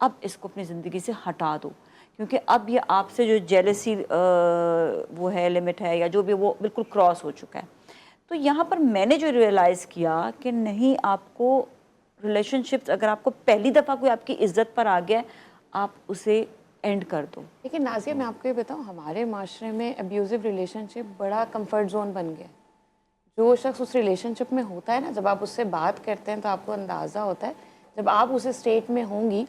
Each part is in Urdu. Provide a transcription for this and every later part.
اب اس کو اپنی زندگی سے ہٹا دو، کیونکہ اب یہ آپ سے جو جیلسی وہ ہے لمٹ ہے یا جو بھی، وہ بالکل کراس ہو چکا ہے. تو یہاں پر میں نے جو ریئلائز کیا کہ نہیں، آپ کو ریلیشن شپس اگر آپ کو پہلی دفعہ کوئی آپ کی عزت پر آ گیا ہے، آپ اسے اینڈ کر دو. لیکن نازیہ میں آپ کو یہ بتاؤں، ہمارے معاشرے میں ابیوزو ریلیشن شپ بڑا کمفرٹ زون بن گیا ہے. جو شخص اس ریلیشن شپ میں ہوتا ہے نا، جب آپ اس سے بات کرتے ہیں تو آپ کو اندازہ ہوتا ہے جب آپ اس اسٹیٹ میں ہوں گی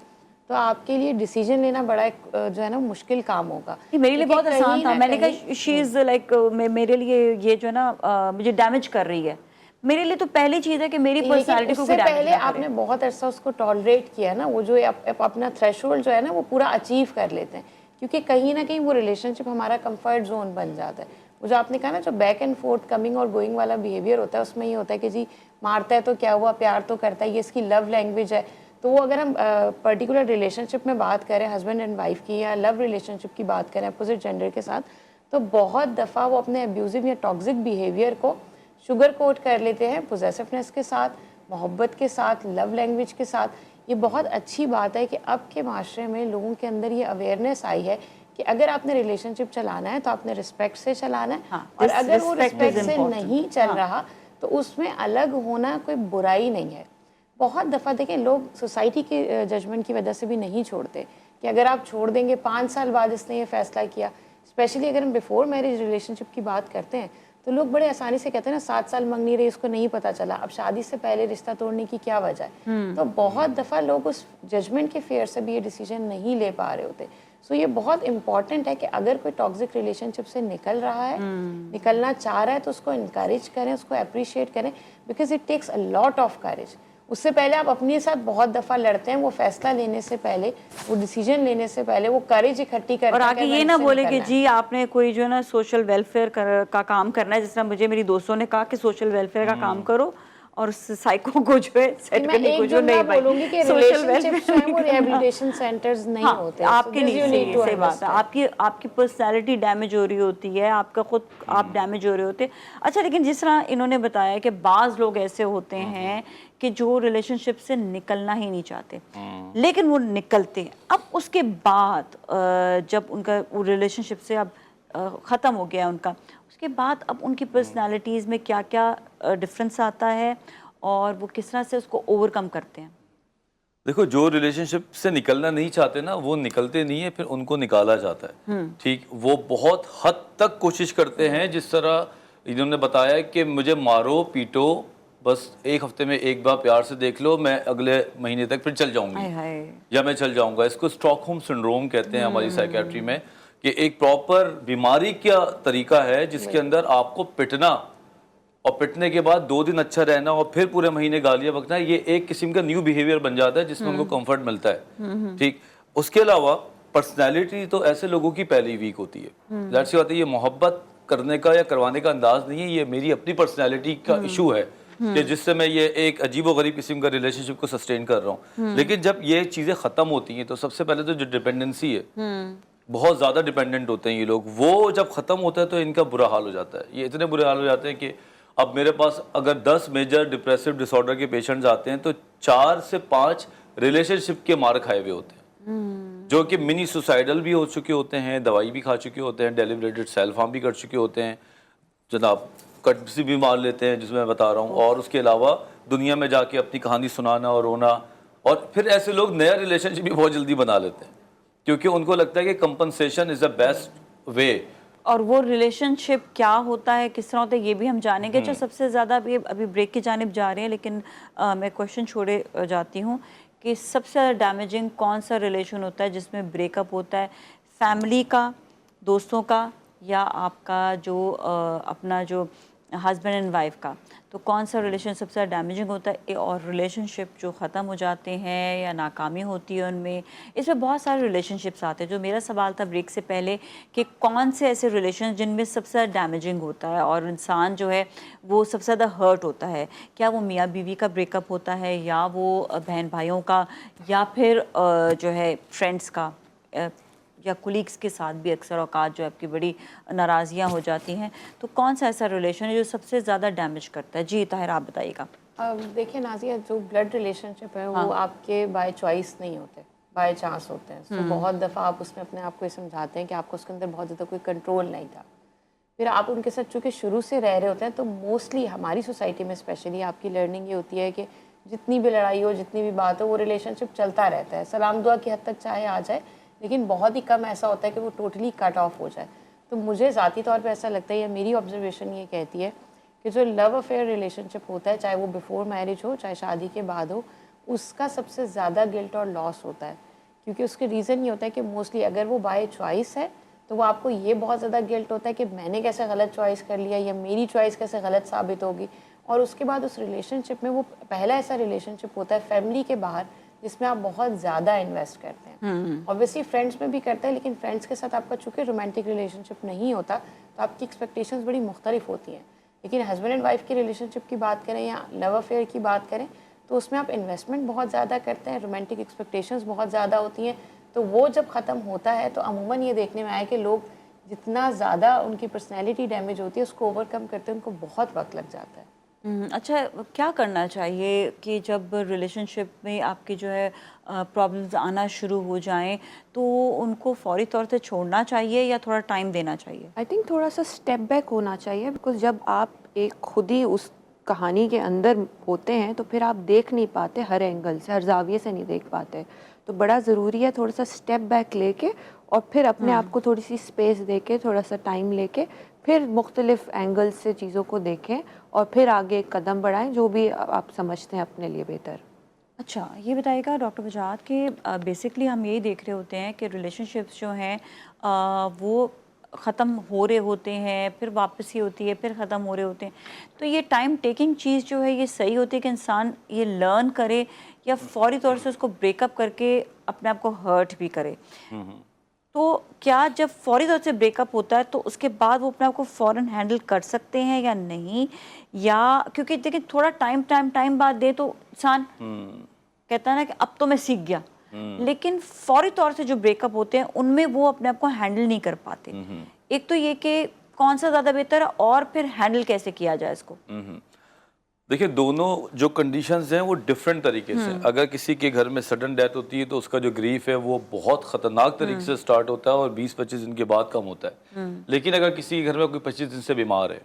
تو آپ کے لیے ڈیسیجن لینا بڑا ایک جو ہے نا مشکل کام ہوگا. میرے لیے بہت آسان تھا. میں نے کہا شی از لائک میرے لیے یہ جو ہے نا مجھے ڈیمیج کر رہی ہے. میرے لیے تو پہلی چیز ہے کہ میری پرسنالٹی کو اس سے پہلے آپ نے بہت عرصہ اس کو ٹالریٹ کیا نا، وہ جو اپنا تھریش ہولڈ جو ہے نا وہ پورا اچیو کر لیتے ہیں، کیونکہ کہیں نہ کہیں وہ ریلیشن شپ ہمارا کمفرٹ زون بن جاتا ہے. وہ جو آپ نے کہا نا، جو بیک اینڈ فورتھ کمنگ اور گوئنگ والا بیہیویئر ہوتا ہے، اس میں یہ ہوتا ہے کہ جی مارتا ہے تو کیا ہوا، پیار تو کرتا ہے، یہ اس کی لو لینگویج ہے. تو وہ اگر ہم پرٹیکولر ریلیشن شپ میں بات کریں، ہسبینڈ اینڈ وائف کی، یا لو ریلیشن شپ کی بات کریں اپوزٹ جینڈر کے ساتھ، تو بہت دفعہ وہ اپنے ابیوزو یا ٹاکسک بیہیویئر کو شوگر کوٹ کر لیتے ہیں پوزیسفنس کے ساتھ، محبت کے ساتھ، لو لینگویج کے ساتھ. یہ بہت اچھی بات ہے کہ اب کے معاشرے میں لوگوں کے اندر یہ اویئرنیس آئی ہے کہ اگر آپ نے ریلیشن شپ چلانا ہے تو آپ نے رسپیکٹ سے چلانا ہے، اور اگر وہ رسپیکٹ سے نہیں چل رہا تو اس میں الگ ہونا کوئی برائی نہیں ہے. بہت دفعہ دیکھیں لوگ سوسائٹی کے ججمنٹ کی وجہ سے بھی نہیں چھوڑتے کہ اگر آپ چھوڑ دیں گے 5 سال بعد اس نے یہ فیصلہ کیا. اسپیشلی اگر ہم بیفور میرج ریلیشن شپ کی بات کرتے ہیں تو لوگ بڑے آسانی سے کہتے ہیں نا 7 سال منگ نہیں رہی، اس کو نہیں پتہ چلا، اب شادی سے پہلے رشتہ توڑنے کی کیا وجہ ہے. تو بہت دفعہ لوگ اس ججمنٹ کے فیئر سے بھی یہ ڈیسیجن نہیں لے پا رہے ہوتے. سو یہ بہت امپورٹنٹ ہے کہ اگر کوئی ٹاکسک ریلیشن شپ سے نکل رہا ہے، نکلنا چاہ رہا ہے، تو اس کو انکریج کریں، اس کو اپریشیٹ کریں، because it takes a lot of courage. اس سے پہلے آپ اپنے ساتھ بہت دفعہ لڑتے ہیں، وہ فیصلہ لینے سے پہلے، وہ ڈیسیجن لینے سے پہلے وہ کریج اکٹھی کرتے ہیں. اور آگے یہ نہ بولے کہ جی آپ نے کوئی جو ہے نا سوشل ویلفیئر کا کام کرنا ہے، جس طرح مجھے میری دوستوں نے کہا کہ سوشل ویلفیئر کا کام کرو، اور سائیکو کو جو ہے سیٹ کرنے کو جو نہیں بھائی بولوں گی کہ ریلیشن شپس جو ہیں وہ ریہیبلیٹیشن سینٹرز نہیں ہوتے. آپ کے نہیں، صحیح بات ہے. آپ کی پرسنالٹی ڈیمیج ہو رہی ہوتی ہے، آپ کا خود آپ ڈیمیج ہو رہے ہوتے. اچھا، لیکن جس طرح انہوں نے بتایا کہ بعض لوگ ایسے ہوتے ہیں کہ جو ریلیشن شپ سے نکلنا ہی نہیں چاہتے لیکن وہ نکلتے ہیں. اب اس کے بعد جب ان کا وہ ریلیشن شپ سے اب ختم ہو گیا ان کا، اس کے بعد اب ان کی پرسنالٹیز میں کیا کیا ڈفرینس آتا ہے اور وہ کس طرح سے اس کو اوور کم کرتے ہیں؟ دیکھو، جو ریلیشن شپ سے نکلنا نہیں چاہتے نا، وہ نکلتے نہیں ہیں، پھر ان کو نکالا جاتا ہے. ٹھیک، وہ بہت حد تک کوشش کرتے ہیں، جس طرح انہوں نے بتایا کہ مجھے مارو پیٹو، بس 1 ہفتے میں ایک بار پیار سے دیکھ لو، میں اگلے مہینے تک پھر چل جاؤں گی یا میں چل جاؤں گا. اس کو اسٹاک ہوم سنڈروم کہتے ہیں ہماری سائیکیٹری میں، کہ ایک پراپر بیماری کا طریقہ ہے جس کے اندر آپ کو پٹنا اور پٹنے کے بعد 2 دن اچھا رہنا اور پھر پورے مہینے گالیاں بکنا. یہ ایک قسم کا نیو بیہیویئر بن جاتا ہے جس میں ان کو کمفرٹ ملتا ہے. ٹھیک، اس کے علاوہ پرسنالٹی تو ایسے لوگوں کی پہلی ویک ہوتی ہے. ظاہر سی بات ہے، یہ محبت کرنے کا یا کروانے کا انداز نہیں ہے، یہ میری اپنی پرسنالٹی کا ایشو ہے کہ جس سے میں یہ ایک عجیب و غریب قسم کا ریلیشن شپ کو سسٹین کر رہا ہوں. لیکن جب یہ چیزیں ختم ہوتی ہیں تو سب سے پہلے تو جو ڈپینڈنسی ہے، بہت زیادہ ڈپینڈنٹ ہوتے ہیں یہ لوگ، وہ جب ختم ہوتا ہے تو ان کا برا حال ہو جاتا ہے. یہ اتنے برے حال ہو جاتے ہیں کہ اب میرے پاس اگر 10 میجر ڈپریسو ڈس آرڈر کے پیشنٹس آتے ہیں تو 4 سے 5 ریلیشن شپ کے مار کھائے ہوئے ہوتے ہیں، جو کہ منی سوسائڈل بھی ہو چکے ہوتے ہیں، دوائی بھی کھا چکے ہوتے ہیں، ڈیلیبریٹڈ سیلف ہارم بھی کر چکے ہوتے ہیں، جناب کٹ سے بھی مار لیتے ہیں جس میں بتا رہا ہوں. اور اس کے علاوہ دنیا میں جا کے اپنی کہانی سنانا اور رونا. اور پھر ایسے لوگ نیا ریلیشن شپ بھی بہت جلدی بنا لیتے ہیں کیونکہ ان کو لگتا ہے کہ compensation is the best way. اور وہ ریلیشن شپ کیا ہوتا ہے، کس طرح ہوتا ہے، یہ بھی ہم جانیں گے. جو سب سے زیادہ ابھی بریک کی جانب جا رہے ہیں، لیکن میں کوشچن چھوڑے جاتی ہوں کہ سب سے زیادہ ڈیمیجنگ کون سا ریلیشن ہوتا ہے جس میں بریک اپ ہوتا ہے؟ فیملی کا، دوستوں کا، یا آپ کا جو اپنا جو ہسبینڈ اینڈ وائف کا؟ تو کون سا ریلیشن سب سے زیادہ ڈیمیجنگ ہوتا ہے؟ اور ریلیشن شپ جو ختم ہو جاتے ہیں یا ناکامی ہوتی ہے ان میں، اس میں بہت سارے ریلیشن شپس آتے ہیں. جو میرا سوال تھا بریک سے پہلے کہ کون سے ایسے ریلیشن جن میں سب سے زیادہ ڈیمیجنگ ہوتا ہے اور انسان جو ہے وہ سب سے زیادہ ہرٹ ہوتا ہے؟ کیا وہ میاں بیوی کا بریک اپ ہوتا ہے، یا وہ بہن بھائیوں کا، یا پھر جو ہے فرینڈس کا، یا کولیگس کے ساتھ بھی اکثر اوقات جو آپ کی بڑی ناراضیاں ہو جاتی ہیں؟ تو کون سا ایسا ریلیشن ہے جو سب سے زیادہ ڈیمیج کرتا ہے؟ جی طاہر، آپ بتائیے گا. دیکھیں نازیہ، جو بلڈ ریلیشن شپ ہے وہ آپ کے بائی چوائس نہیں ہوتے. بائی چانس ہوتے ہیں. سو بہت دفعہ آپ اس میں اپنے آپ کو یہ سمجھاتے ہیں کہ آپ کو اس کے اندر بہت زیادہ کوئی کنٹرول نہیں تھا. پھر آپ ان کے ساتھ چونکہ شروع سے رہ رہے ہوتے ہیں تو موسٹلی ہماری سوسائٹی میں اسپیشلی آپ کی لرننگ یہ ہوتی ہے کہ جتنی بھی لڑائی ہو, جتنی بھی بات ہو, وہ ریلیشن شپ چلتا رہتا ہے, سلام دعا کی حد تک چاہے آ جائے, لیکن بہت ہی کم ایسا ہوتا ہے کہ وہ ٹوٹلی کٹ آف ہو جائے. تو مجھے ذاتی طور پہ ایسا لگتا ہے, یا میری آبزرویشن یہ کہتی ہے کہ جو لو افیئر ریلیشن شپ ہوتا ہے, چاہے وہ بیفور میرج ہو چاہے شادی کے بعد ہو, اس کا سب سے زیادہ گلٹ اور لاس ہوتا ہے. کیونکہ اس کے ریزن یہ ہوتا ہے کہ موسٹلی اگر وہ بائی چوائس ہے تو وہ آپ کو یہ بہت زیادہ گلٹ ہوتا ہے کہ میں نے کیسے غلط چوائس کر لیا, یا میری چوائس کیسے غلط ثابت ہوگی. اور اس کے بعد اس ریلیشن شپ میں وہ پہلا ایسا ریلیشن شپ ہوتا ہے فیملی کے باہر جس میں آپ بہت زیادہ انویسٹ کرتے ہیں. اوبویسلی فرینڈس میں بھی کرتے ہیں, لیکن فرینڈس کے ساتھ آپ کا چونکہ رومانٹک ریلیشن شپ نہیں ہوتا تو آپ کی ایکسپیکٹیشنز بڑی مختلف ہوتی ہیں. لیکن ہسبینڈ اینڈ وائف کی ریلیشن شپ کی بات کریں یا لو افیئر کی بات کریں تو اس میں آپ انویسٹمنٹ بہت زیادہ کرتے ہیں, رومانٹک ایکسپیکٹیشنز بہت زیادہ ہوتی ہیں. تو وہ جب ختم ہوتا ہے تو عموماً یہ دیکھنے میں آیا کہ لوگ جتنا زیادہ ان کی پرسنالٹی ڈیمیج ہوتی ہے اس کو اوور کم کرتے ہیں ان کو بہت وقت لگ جاتا ہے. اچھا, کیا کرنا چاہیے کہ جب ریلیشن شپ میں آپ کی جو ہے پرابلمز آنا شروع ہو جائیں تو ان کو فوری طور سے چھوڑنا چاہیے یا تھوڑا ٹائم دینا چاہیے؟ آئی تھنک تھوڑا سا اسٹیپ بیک ہونا چاہیے, بیکاز جب آپ ایک خود ہی اس کہانی کے اندر ہوتے ہیں تو پھر آپ دیکھ نہیں پاتے ہر اینگل سے, ہر زاویے سے نہیں دیکھ پاتے. تو بڑا ضروری ہے تھوڑا سا اسٹیپ بیک لے کے اور پھر اپنے آپ کو تھوڑی سی اسپیس دے کے, تھوڑا سا ٹائم لے کے پھر مختلف اینگل سے چیزوں کو دیکھیں اور پھر آگے ایک قدم بڑھائیں جو بھی آپ سمجھتے ہیں اپنے لیے بہتر. اچھا, یہ بتائیے گا ڈاکٹر وجاہت کہ بیسکلی ہم یہی دیکھ رہے ہوتے ہیں کہ ریلیشن شپس جو ہیں وہ ختم ہو رہے ہوتے ہیں, پھر واپسی ہوتی ہے, پھر ختم ہو رہے ہوتے ہیں. تو یہ ٹائم ٹیکنگ چیز جو ہے یہ صحیح ہوتی ہے کہ انسان یہ لرن کرے یا فوری طور سے اس کو بریک اپ کر کے اپنے آپ کو ہرٹ بھی کرے؟ تو کیا جب فوری طور سے بریک اپ ہوتا ہے تو اس کے بعد وہ اپنے آپ کو فوراً ہینڈل کر سکتے ہیں یا نہیں؟ یا کیونکہ دیکھیں تھوڑا ٹائم بعد دے تو انسان کہتا ہے نا کہ اب تو میں سیکھ گیا, لیکن فوری طور سے جو بریک اپ ہوتے ہیں ان میں وہ اپنے آپ کو ہینڈل نہیں کر پاتے. ایک تو یہ کہ کون سا زیادہ بہتر ہے اور پھر ہینڈل کیسے کیا جائے اس کو؟ دیکھیں دونوں جو کنڈیشنز ہیں وہ ڈفرینٹ طریقے سے. اگر کسی کے گھر میں سڈن ڈیتھ ہوتی ہے تو اس کا جو گریف ہے وہ بہت خطرناک طریقے سے سٹارٹ ہوتا ہے اور 20-25 دن کے بعد کم ہوتا ہے. لیکن اگر کسی کے گھر میں کوئی 25 دن سے بیمار ہے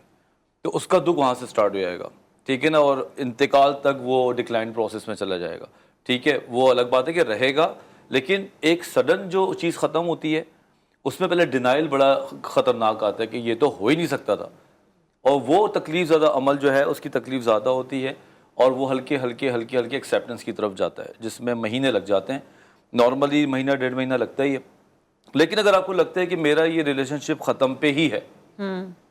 تو اس کا دکھ وہاں سے سٹارٹ ہو جائے گا, ٹھیک ہے نا, اور انتقال تک وہ ڈکلائن پروسیس میں چلا جائے گا. ٹھیک ہے, وہ الگ بات ہے کہ رہے گا, لیکن ایک سڈن جو چیز ختم ہوتی ہے اس میں پہلے ڈینائل بڑا خطرناک آتا ہے کہ یہ تو ہو ہی نہیں سکتا تھا, اور وہ تکلیف زیادہ عمل جو ہے اس کی تکلیف زیادہ ہوتی ہے اور وہ ہلکے ایکسیپٹنس کی طرف جاتا ہے جس میں مہینے لگ جاتے ہیں. نارملی مہینہ 1.5 مہینہ لگتا ہی ہے. لیکن اگر آپ کو لگتا ہے کہ میرا یہ ریلیشن شپ ختم پہ ہی ہے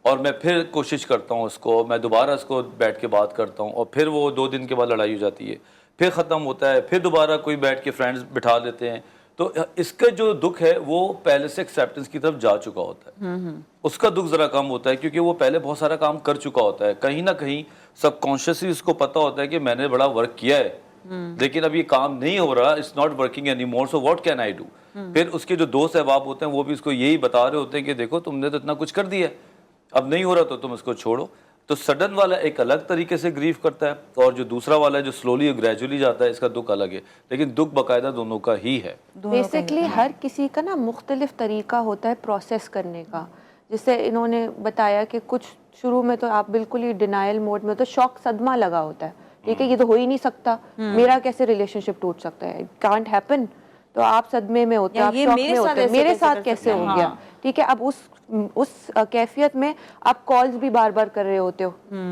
اور میں پھر کوشش کرتا ہوں اس کو, میں دوبارہ اس کو بیٹھ کے بات کرتا ہوں اور پھر وہ 2 دن کے بعد لڑائی ہو جاتی ہے, پھر ختم ہوتا ہے, پھر دوبارہ کوئی بیٹھ کے فرینڈز بٹھا لیتے ہیں, تو اس کا جو دکھ ہے وہ پہلے سے ایکسیپٹنس کی طرف جا چکا ہوتا ہے. اس کا دکھ ذرا کم ہوتا ہے کیونکہ وہ پہلے بہت سارا کام کر چکا ہوتا ہے. کہیں نہ کہیں سب کانشیسلی اس کو پتا ہوتا ہے کہ میں نے بڑا ورک کیا ہے لیکن اب یہ کام نہیں ہو رہا, it's not working anymore, so what can I do. پھر اس کے جو دوست احباب ہوتے ہیں وہ بھی اس کو یہی بتا رہے ہوتے ہیں کہ دیکھو تم نے تو اتنا کچھ کر دیا ہے, اب نہیں ہو رہا تو تم اس کو چھوڑو. تو سڈن والا ایک الگ طریقے سے گریف کرتا ہے اور جو دوسرا والا ہے جو سلولی اور گریجولی جاتا ہے اس کا دکھ الگ ہے, لیکن دکھ باقاعدہ دونوں کا ہی ہے. بیسکلی ہر کسی کا نا مختلف طریقہ ہوتا ہے پروسیس کرنے کا. جسے انہوں نے بتایا کہ کچھ شروع میں تو آپ بالکل ہی ڈینائل موڈ میں, تو شوق صدمہ لگا ہوتا ہے, ٹھیک ہے, یہ تو ہو ہی نہیں سکتا, میرا کیسے ریلیشن شپ ٹوٹ سکتا ہے, کانٹ ہیپن. تو آپ صدمے میں ہوتے ہیں, آپ شوق میں ہوتے ہیں, میرے ساتھ کیسے ہو گیا, ٹھیک ہے. اب اس کیفیت میں آپ کالز بھی بار بار کر رہے ہوتے ہو,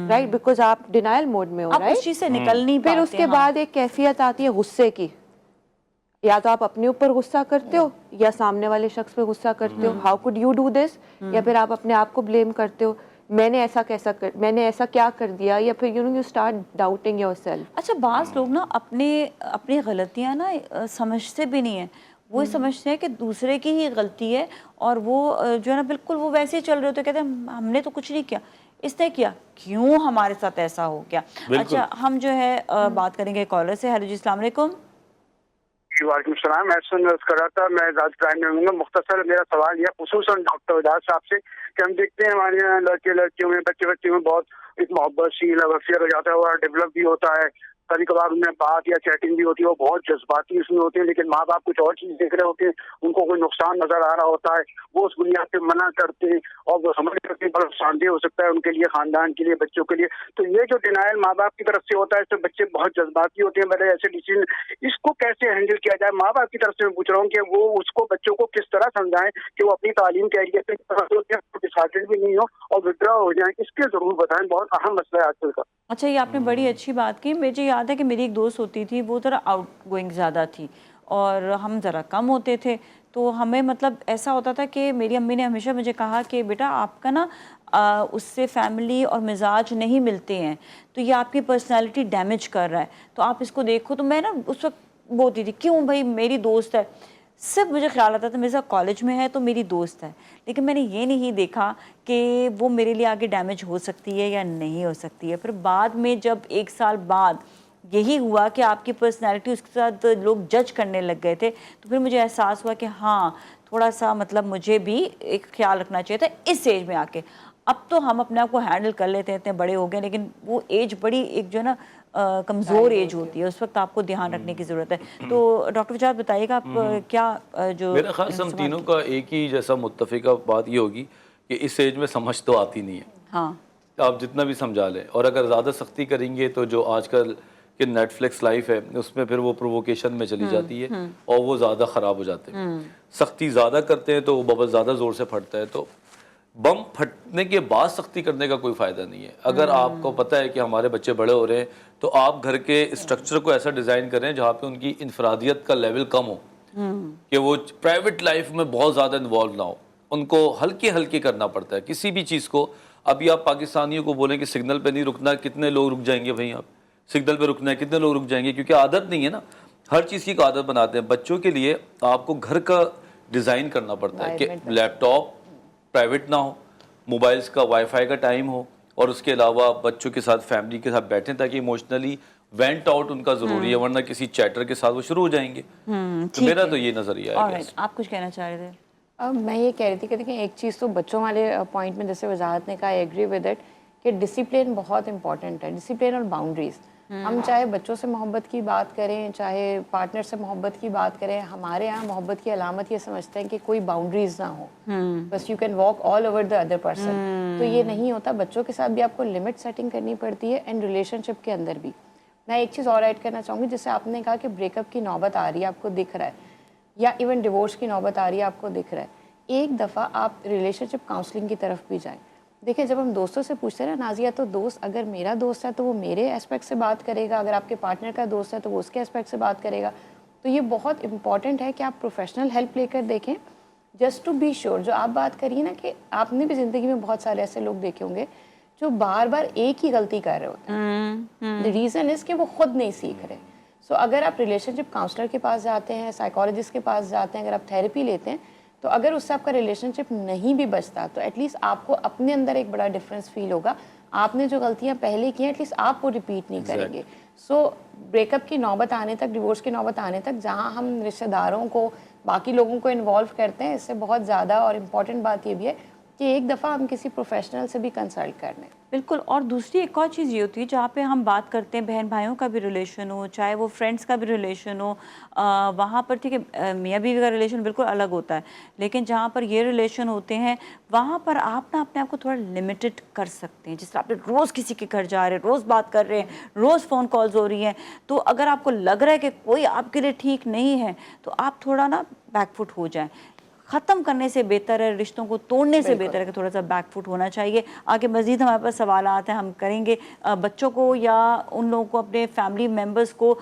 رائٹ, بیکاز آپ ڈینائل موڈ میں ہو, رائٹ. اس چیز سے نکل نہیں پاتے. پھر اس کے بعد ایک کیفیت آتی ہے غصے کی, یا تو آپ اپنے اوپر غصہ کرتے ہو یا سامنے والے شخص پہ غصہ کرتے ہو, how could you do this, یا پھر آپ اپنے آپ کو بلیم کرتے ہو, میں نے ایسا کیا کر دیا, یا پھر you start doubting your self. اچھا, بعض لوگ نا اپنی غلطیاں نا سمجھتے بھی نہیں ہیں, وہ سمجھتے ہیں کہ دوسرے کی ہی غلطی ہے اور وہ جو ہے نا بالکل وہ ویسے ہی چل رہے ہوتے, کہتے ہیں ہم نے تو کچھ نہیں کیا, اس نے کیا, کیوں ہمارے ساتھ ایسا ہو گیا. اچھا, ہم جو ہے بات کریں گے کالر سے. ہیلو جی, السلام علیکم. وعلیکم السلام. میں کر رہا تھا, میں ذات ٹائم میں ہوں گا. مختصر میرا سوال یہ خصوصاً ڈاکٹر وجاہت صاحب سے کہ ہم دیکھتے ہیں ہمارے یہاں لڑکے لڑکیوں میں بچے میں بہت ایک محبت سی لو افیئر ہو جاتا ہے اور ڈیولپ بھی ہوتا ہے. کبھی کبھار ان میں بات یا چیٹنگ بھی ہوتی ہے, وہ بہت جذباتی اس میں ہوتے ہیں, لیکن ماں باپ کچھ اور چیز دیکھ رہے ہوتے ہیں, ان کو کوئی نقصان نظر آ رہا ہوتا ہے, وہ اس بنیاد پہ منع کرتے ہیں اور وہ سمجھ کرتے ہیں بڑا نقصان دہ ہو سکتا ہے ان کے لیے, خاندان کے لیے, بچوں کے لیے. تو یہ جو ڈینائل ماں باپ کی طرف سے ہوتا ہے اس سے بچے بہت جذباتی ہوتے ہیں. بڑے ایسے ڈیسیژن, اس کو کیسے ہینڈل کیا جائے ماں باپ کی طرف سے؟ میں پوچھ رہا ہوں کہ وہ اس کو بچوں کو کس طرح سمجھائیں کہ وہ اپنی تعلیم کے ایریے پہ ڈسہارٹڈ بھی نہیں ہو اور وڈرا ہو جائیں. اس کے ضرور بتائیں, بہت اہم مسئلہ ہے آج کل کا. اچھا, یہ آپ نے بڑی اچھی بات کی. مجھے یاد ہے کہ میری ایک دوست ہوتی تھی, وہ ذرا آؤٹ گوئنگ زیادہ تھی اور ہم ذرا کم ہوتے تھے. تو ہمیں مطلب ایسا ہوتا تھا کہ میری امی نے ہمیشہ مجھے کہا کہ بیٹا آپ کا نا اس سے فیملی اور مزاج نہیں ملتے ہیں, تو یہ آپ کی پرسنالٹی ڈیمیج کر رہا ہے, تو آپ اس کو دیکھو. تو میں نا اس وقت بولتی تھی کیوں بھائی, میری دوست ہے. صرف مجھے خیال آتا تھا میرے ساتھ کالج میں ہے تو میری دوست ہے, لیکن میں نے یہ نہیں دیکھا کہ وہ میرے لیے آگے ڈیمیج ہو سکتی ہے یا نہیں ہو سکتی ہے. پھر بعد میں جب 1 سال بعد یہی ہوا کہ آپ کی پرسنالٹی اس کے ساتھ لوگ جج کرنے لگ گئے تھے, تو پھر مجھے احساس ہوا کہ ہاں تھوڑا سا مطلب مجھے بھی ایک خیال رکھنا چاہیے تھا اس ایج میں آ کے. اب تو ہم اپنے آپ کو ہینڈل کر لیتے ہیں, اتنے بڑے ہو گئے, لیکن وہ ایج بڑی ایک جو ہے نا کمزور ایج ہوتی ہے, اس وقت آپ کو دھیان رکھنے کی ضرورت ہے. تو ڈاکٹر وجاہت بتائیے گا آپ کیا جو میرا خیال سے ہم تینوں کا ایک ہی جیسا متفقہ بات یہ ہوگی کہ اس ایج میں سمجھ تو آتی نہیں ہے. ہاں, آپ جتنا بھی سمجھا لیں, اور اگر زیادہ سختی کریں گے تو جو آج کل کہ نیٹ فلکس لائف ہے اس میں پھر وہ پرووکیشن میں چلی جاتی ہے اور وہ زیادہ خراب ہو جاتے ہیں. سختی زیادہ کرتے ہیں تو وہ ببل زیادہ زور سے پھٹتا ہے. تو بم پھٹنے کے بعد سختی کرنے کا کوئی فائدہ نہیں ہے. اگر آپ کو پتہ ہے کہ ہمارے بچے بڑے ہو رہے ہیں تو آپ گھر کے اسٹرکچر کو ایسا ڈیزائن کریں جہاں پہ ان کی انفرادیت کا لیول کم ہو, کہ وہ پرائیویٹ لائف میں بہت زیادہ انوالو نہ ہو. ان کو ہلکے ہلکے کرنا پڑتا ہے کسی بھی چیز کو. ابھی آپ پاکستانیوں کو بولیں کہ سگنل پہ نہیں رکنا, کتنے لوگ رک جائیں گے بھائی, آپ سگنل پہ رکنا ہے کتنے لوگ رک جائیں گے, کیونکہ عادت نہیں ہے نا, ہر چیز کی ایک عادت بناتے ہیں. بچوں کے لیے آپ کو گھر کا ڈیزائن کرنا پڑتا ہے کہ لیپ ٹاپ پرائیویٹ نہ ہو, موبائلز کا وائی فائی کا ٹائم ہو, اور اس کے علاوہ بچوں کے ساتھ فیملی کے ساتھ بیٹھیں تاکہ ایموشنلی وینٹ آؤٹ ان کا ضروری ہے, ورنہ کسی چیٹر کے ساتھ وہ شروع ہو جائیں گے. تو میرا تو یہ نظریہ ہے. آپ کچھ کہنا چاہ رہے تھے؟ میں یہ کہہ رہی تھی کہ دیکھیں ایک چیز تو بچوں والے پوائنٹ میں جیسے وضاحت نے کہا, آئی ایگری ود اٹ, کہ ڈسپلن بہت امپورٹنٹ ہے. ڈسپلن اور باؤنڈریز, ہم چاہے بچوں سے محبت کی بات کریں چاہے پارٹنر سے محبت کی بات کریں, ہمارے یہاں محبت کی علامت یہ سمجھتے ہیں کہ کوئی باؤنڈریز نہ ہو, بس you can walk all over the other person. تو یہ نہیں ہوتا. بچوں کے ساتھ بھی آپ کو لمٹ سیٹنگ کرنی پڑتی ہے, اینڈ ریلیشن شپ کے اندر بھی. میں ایک چیز اور ایڈ کرنا چاہوں گی, جیسے آپ نے کہا کہ بریک اپ کی نوبت آ رہی ہے, آپ کو دکھ رہا ہے, یا ایون ڈیورس کی نوبت آ رہی ہے, آپ کو دکھ رہا ہے, ایک دفعہ آپ ریلیشن شپ کاؤنسلنگ کی طرف بھی جائیں. دیکھیں جب ہم دوستوں سے پوچھتے ہیں نا نازیہ, تو دوست اگر میرا دوست ہے تو وہ میرے اسپیکٹ سے بات کرے گا, اگر آپ کے پارٹنر کا دوست ہے تو وہ اس کے اسپیکٹ سے بات کرے گا. تو یہ بہت امپورٹنٹ ہے کہ آپ پروفیشنل ہیلپ لے کر دیکھیں, جسٹ ٹو بی شیور. جو آپ بات کریے نا کہ آپ نے بھی زندگی میں بہت سارے ایسے لوگ دیکھے ہوں گے جو بار بار ایک ہی غلطی کر رہے ہوتے ہیں. دی ریزن از کہ وہ خود نہیں سیکھ رہے. سو اگر آپ ریلیشن شپ کاؤنسلر کے پاس جاتے ہیں, سائیکالوجسٹ کے پاس جاتے ہیں, اگر آپ تھیراپی لیتے ہیں, تو اگر اس سے آپ کا ریلیشن شپ نہیں بھی بچتا تو ایٹ لیسٹ آپ کو اپنے اندر ایک بڑا ڈفرینس فیل ہوگا. آپ نے جو غلطیاں پہلے کی ہیں ایٹ لیسٹ آپ وہ ریپیٹ نہیں کریں گے. سو بریک اپ کی نوبت آنے تک, ڈیورس کی نوبت آنے تک, جہاں ہم رشتہ داروں کو, باقی لوگوں کو انوالو کرتے ہیں, اس سے بہت زیادہ اور امپورٹنٹ بات یہ بھی ہے کہ ایک دفعہ ہم کسی پروفیشنل سے بھی کنسلٹ کر لیں. بالکل. اور دوسری ایک اور چیز یہ ہوتی ہے جہاں پہ ہم بات کرتے ہیں بہن بھائیوں کا بھی ریلیشن ہو, چاہے وہ فرینڈس کا بھی ریلیشن ہو, وہاں پر ٹھیک ہے میاں بیوی کا ریلیشن بالکل الگ ہوتا ہے, لیکن جہاں پر یہ ریلیشن ہوتے ہیں وہاں پر آپ نا اپنے آپ کو تھوڑا لمیٹڈ کر سکتے ہیں. جس طرح آپ نے روز کسی کے گھر جا رہے ہیں, روز بات کر رہے ہیں, روز فون کالز ہو رہی ہیں, تو اگر آپ کو لگ رہا ہے کہ کوئی آپ کے لیے ٹھیک نہیں ہے تو آپ تھوڑا نا بیک فٹ ہو جائیں. ختم کرنے سے بہتر ہے, رشتوں کو توڑنے سے بہتر ہے کہ تھوڑا سا بیک فٹ ہونا چاہیے. آگے مزید ہمارے پاس سوالات ہیں, ہم کریں گے بچوں کو یا ان لوگوں کو, اپنے فیملی ممبرس کو,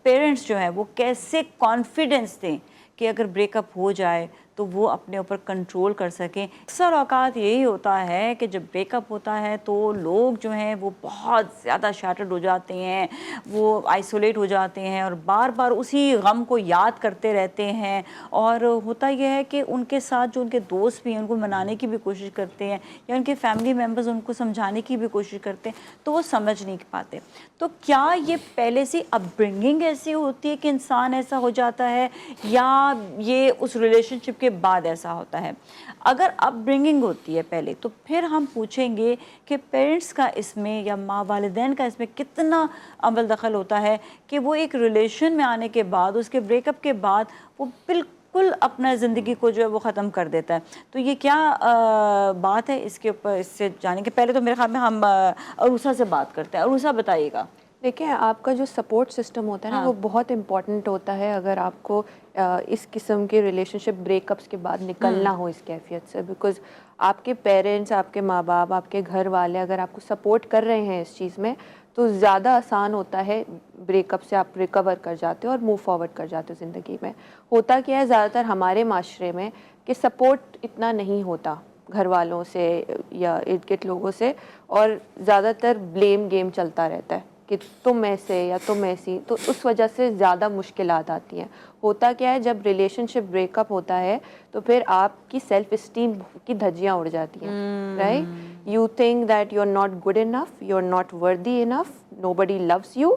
پیرنٹس جو ہیں وہ کیسے کانفیڈنس دیں کہ اگر بریک اپ ہو جائے تو وہ اپنے اوپر کنٹرول کر سکیں. اکثر اوقات یہی ہوتا ہے کہ جب بریک اپ ہوتا ہے تو لوگ جو ہیں وہ بہت زیادہ شیٹرڈ ہو جاتے ہیں, وہ آئسولیٹ ہو جاتے ہیں اور بار بار اسی غم کو یاد کرتے رہتے ہیں. اور ہوتا یہ ہے کہ ان کے ساتھ جو ان کے دوست بھی ہیں ان کو منانے کی بھی کوشش کرتے ہیں, یا ان کے فیملی ممبرز ان کو سمجھانے کی بھی کوشش کرتے ہیں, تو وہ سمجھ نہیں پاتے. تو کیا یہ پہلے سے اپ برنگنگ ایسی ہوتی ہے کہ انسان ایسا ہو جاتا ہے, یا یہ اس ریلیشن شپ کے بعد ایسا ہوتا ہے. اگر اپ برنگنگ ہوتی ہے پہلے تو پھر ہم پوچھیں گے کہ پیرنٹس کا اس میں یا ماں والدین کا اس میں کتنا عمل دخل ہوتا ہے کہ وہ ایک ریلیشن میں آنے کے بعد, اس کے بریک اپ کے بعد وہ بالکل اپنا زندگی کو جو ہے وہ ختم کر دیتا ہے. تو یہ کیا بات ہے اس کے اوپر, اس سے جانے کے پہلے تو میرے خیال میں ہم عروسہ سے بات کرتے ہیں. عروسہ بتائیے گا. دیکھیں آپ کا جو سپورٹ سسٹم ہوتا ہے نا وہ بہت امپورٹنٹ ہوتا ہے اگر آپ کو اس قسم کے ریلیشن شپ بریک اپس کے بعد نکلنا ہو اس کیفیت سے, بیکاز آپ کے پیرنٹس, آپ کے ماں باپ, آپ کے گھر والے اگر آپ کو سپورٹ کر رہے ہیں اس چیز میں تو زیادہ آسان ہوتا ہے بریک اپ سے آپ ریکور کر جاتے ہو اور موو فارورڈ کر جاتے ہو زندگی میں. ہوتا کیا ہے زیادہ تر ہمارے معاشرے میں کہ سپورٹ اتنا نہیں ہوتا گھر والوں سے یا ارد گرد لوگوں سے, اور زیادہ تر بلیم گیم چلتا رہتا ہے کہ تم ایسے یا تم ایسی, تو اس وجہ سے زیادہ مشکلات آتی ہیں. ہوتا کیا ہے جب ریلیشن شپ بریک اپ ہوتا ہے تو پھر آپ کی سیلف اسٹیم کی دھجیاں اڑ جاتی ہیں, right. You think that you are not good enough, you are not worthy enough, nobody loves you,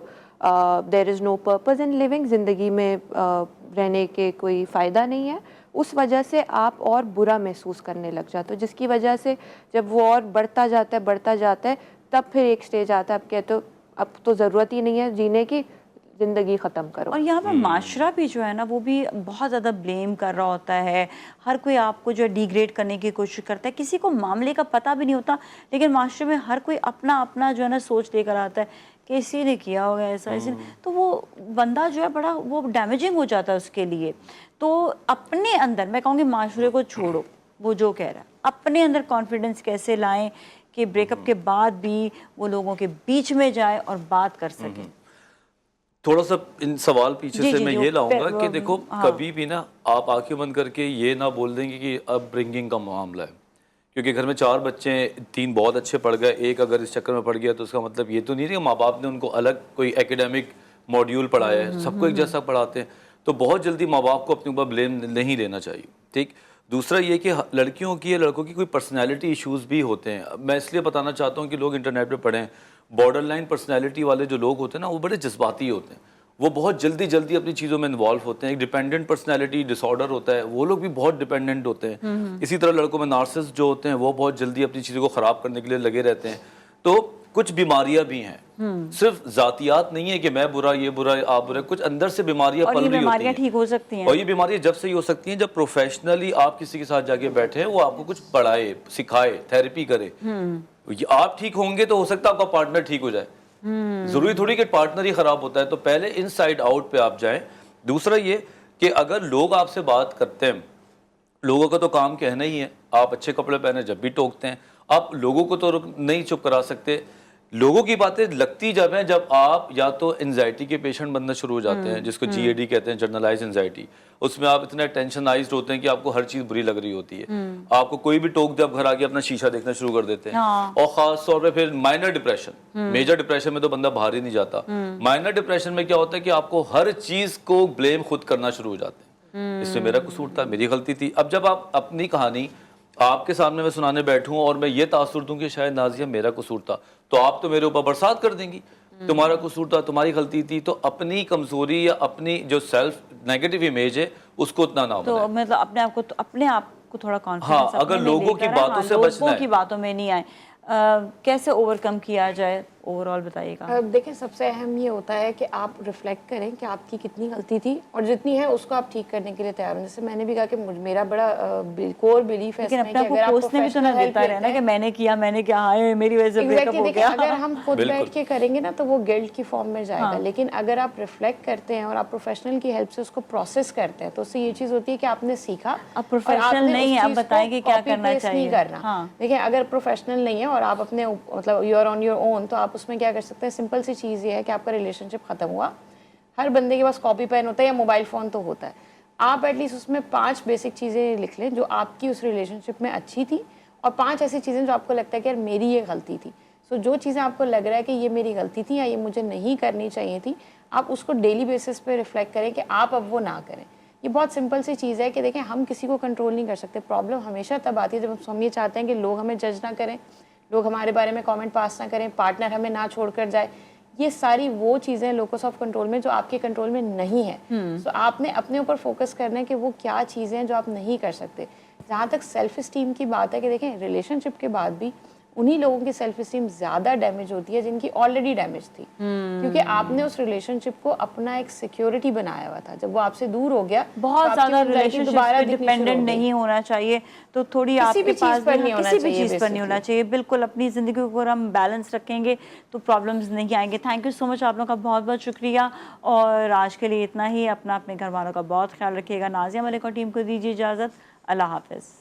there is no purpose in living, زندگی میں رہنے کے کوئی فائدہ نہیں ہے. اس وجہ سے آپ اور برا محسوس کرنے لگ جاتے ہو, جس کی وجہ سے جب وہ اور بڑھتا جاتا ہے تب پھر ایک سٹیج آتا ہے آپ کہتے ہو اب تو ضرورت ہی نہیں ہے جینے کی, زندگی ختم کرو. اور یہاں پہ معاشرہ بھی جو ہے نا وہ بھی بہت زیادہ بلیم کر رہا ہوتا ہے. ہر کوئی آپ کو جو ڈیگریڈ کرنے کی کوشش کرتا ہے, کسی کو معاملے کا پتہ بھی نہیں ہوتا, لیکن معاشرے میں ہر کوئی اپنا اپنا جو ہے نا سوچ لے کر آتا ہے کہ اسی نے کیا ہوگا ایسا, اسی نے, تو وہ بندہ جو ہے بڑا وہ ڈیمیجنگ ہو جاتا ہے اس کے لیے. تو اپنے اندر میں کہوں گی معاشرے کو چھوڑو, وہ جو کہہ رہا ہے, اپنے اندر کانفیڈنس کیسے لائیں کہ بریک اپ کے بعد بھی وہ لوگوں کے بیچ میں جائے اور بات کر سکیں. تھوڑا سا ان سوال پیچھے سے میں یہ لاؤں گا کہ دیکھو کبھی بھی نا آپ آنکھیں بند کر کے یہ نہ بول دیں گے کہ اب برنگنگ کا معاملہ ہے, کیونکہ گھر میں 4 بچے ہیں, 3 بہت اچھے پڑھ گئے, ایک اگر اس چکر میں پڑ گیا تو اس کا مطلب یہ تو نہیں ہے کہ ماں باپ نے ان کو الگ کوئی ایکیڈیمک ماڈیول پڑھایا ہے, سب کو ایک جیسا پڑھاتے ہیں. تو بہت جلدی ماں باپ کو اپنے اوپر بلیم نہیں لینا چاہیے, ٹھیک. دوسرا یہ کہ لڑکیوں کی یا لڑکوں کی کوئی پرسنالٹی ایشوز بھی ہوتے ہیں. میں اس لیے بتانا چاہتا ہوں کہ لوگ انٹرنیٹ پہ پڑھیں, بارڈر لائن پرسنالٹی والے جو لوگ ہوتے ہیں نا وہ بڑے جذباتی ہوتے ہیں, وہ بہت جلدی اپنی چیزوں میں انوالو ہوتے ہیں. ایک ڈیپینڈنٹ پرسنالٹی ڈس آرڈر ہوتا ہے, وہ لوگ بھی بہت ڈیپینڈنٹ ہوتے ہیں. اسی طرح لڑکوں میں نارسسٹ جو ہوتے ہیں وہ بہت جلدی اپنی چیزوں کو خراب کرنے کے لیے لگے رہتے ہیں. تو کچھ بیماریاں بھی ہیں, صرف ذاتیات نہیں ہے کہ میں برا, یہ برا, آپ برا, کچھ اندر سے بیماریاں پل رہی ہوتی ہیں. ٹھیک ہو سکتی ہیں, اور یہ بیماریاں جب سے ہی ہو سکتی ہیں جب پروفیشنلی آپ کسی کے ساتھ جا کے بیٹھے, وہ آپ کو کچھ پڑھائے, سکھائے, تھیراپی کرے. آپ ٹھیک ہوں گے تو ہو سکتا ہے آپ کا پارٹنر ٹھیک ہو جائے. ضروری تھوڑی کہ پارٹنر ہی خراب ہوتا ہے. تو پہلے ان سائڈ آؤٹ پہ آپ جائیں. دوسرا یہ کہ اگر لوگ آپ سے بات کرتے ہیں, لوگوں کا تو کام کہنا ہی ہے, آپ اچھے کپڑے پہنے جب بھی ٹوکتے ہیں, آپ لوگوں کو تو نہیں چپ کرا سکتے. لوگوں کی باتیں لگتی جب ہیں جب آپ یا تو انزائٹی کے پیشنٹ بننا شروع ہو جاتے ہیں, جس کو GAD کہتے ہیں, جنرلائز انزائٹی. اس میں آپ اتنے ٹینشنائزڈ ہوتے ہیں کہ آپ کو ہر چیز بری لگ رہی ہوتی ہے. آپ کو کوئی بھی ٹوک دے, آپ گھر آ کے اپنا شیشہ دیکھنا شروع کر دیتے ہیں. اور خاص طور پہ پھر مائنر ڈپریشن, میجر ڈپریشن میں تو بندہ باہر ہی نہیں جاتا. مائنر ڈپریشن میں کیا ہوتا ہے کہ آپ کو ہر چیز کو بلیم خود کرنا شروع ہو جاتے ہیں. اس میں میرا قصور تھا, میری غلطی تھی. اب جب آپ اپنی کہانی آپ کے سامنے میں سنانے بیٹھوں اور میں یہ تاثر دوں کہ شاید نازیہ میرا قصور تھا, تو آپ تو میرے اوپر برسات کر دیں گی, تمہارا قصور تھا, تمہاری غلطی تھی. تو اپنی کمزوری یا اپنی جو سیلف نیگیٹو امیج ہے اس کو اتنا نہ بنائیں. تو مطلب اپنے آپ کو تھوڑا کانفیڈنس, ہاں, اگر لوگوں کی باتوں سے بچنا ہے, لوگوں کی باتوں میں نہیں آئے, کیسے اوور کم کیا جائے, اوور آل بتائیے گا. دیکھیں سب سے اہم یہ ہوتا ہے کہ آپ ریفلیکٹ کریں کہ آپ کی کتنی غلطی تھی اور جتنی ہے اس کو آپ ٹھیک کرنے کے لیے تیار ہوں. جیسے میں نے بھی کہا کہ میرا بڑا کور بلیف ہے, لیکن اپنے آپ کو پوچھنے بھی تو نہ دیتا رہنا کہ میں نے کیا, ہائے میری وجہ سے بریک اپ ہو گیا. اگر ہم خود بیٹھ کے کریں گے نا تو وہ گلٹ کی فارم میں جائے گا. لیکن اگر آپ ریفلیکٹ کرتے ہیں اور آپ پروفیشنل کی ہیلپ سے اس کو پروسیس کرتے ہیں تو اس سے یہ چیز ہوتی ہے کہ آپ نے سیکھا. اب پروفیشنل نہیں ہے, آپ بتائیں کہ کیا کرنا چاہیے. دیکھیں اگر پروفیشنل نہیں ہے اور آپ اپنے مطلب you are on your own, تو آپ اس میں کیا کر سکتے ہیں. سمپل سی چیز یہ ہے کہ آپ کا ریلیشن شپ ختم ہوا, ہر بندے کے پاس کاپی پین ہوتا ہے یا موبائل فون تو ہوتا ہے. آپ ایٹ لیسٹ اس میں 5 بیسک چیزیں لکھ لیں جو آپ کی اس ریلیشن شپ میں اچھی تھی, اور 5 ایسی چیزیں جو آپ کو لگتا ہے کہ یار میری یہ غلطی تھی. سو جو چیزیں آپ کو لگ رہا ہے کہ یہ میری غلطی تھی یا یہ مجھے نہیں کرنی چاہیے تھی, آپ اس کو ڈیلی بیسس پہ ریفلیکٹ کریں کہ آپ اب وہ نہ کریں. یہ بہت سمپل سی چیز ہے کہ دیکھیں ہم کسی کو کنٹرول نہیں کر سکتے. پرابلم ہمیشہ تب آتی ہے جب ہم یہ چاہتے ہیں کہ لوگ ہمیں جج نہ کریں, لوگ ہمارے بارے میں کامنٹ پاس نہ کریں, پارٹنر ہمیں نہ چھوڑ کر جائے. یہ ساری وہ چیزیں لوکس آف کنٹرول میں جو آپ کے کنٹرول میں نہیں ہے. سو آپ نے اپنے اوپر فوکس کرنا ہے کہ وہ کیا چیزیں ہیں جو آپ نہیں کر سکتے. جہاں تک سیلف اسٹیم کی بات ہے کہ دیکھیں ریلیشن شپ کے بعد بھی انہی لوگوں کی سیلف اسٹیم زیادہ ڈیمیج ہوتی ہے جن کی آلریڈی ڈیمیج تھی, کیونکہ آپ نے اس ریلیشن شپ کو اپنا ایک سیکیورٹی بنایا ہوا تھا. جب وہ آپ سے دور ہو گیا, بہت زیادہ ریلیشن شپ پہ ڈیپینڈنٹ نہیں ہونا چاہیے, تو تھوڑی آپ کے پاس کسی بھی چیز پر نہیں ہونا چاہیے. بالکل اپنی زندگی کو اگر ہم بیلنس رکھیں گے تو پرابلمز نہیں آئیں گے. تھینک یو سو مچ, آپ لوگوں کا بہت بہت شکریہ, اور آج کے لیے اتنا ہی. اپنا اپنے گھر والوں کا بہت خیال رکھیے گا. نازیہ ملک اور ٹیم کو دیجیے اجازت. اللہ حافظ.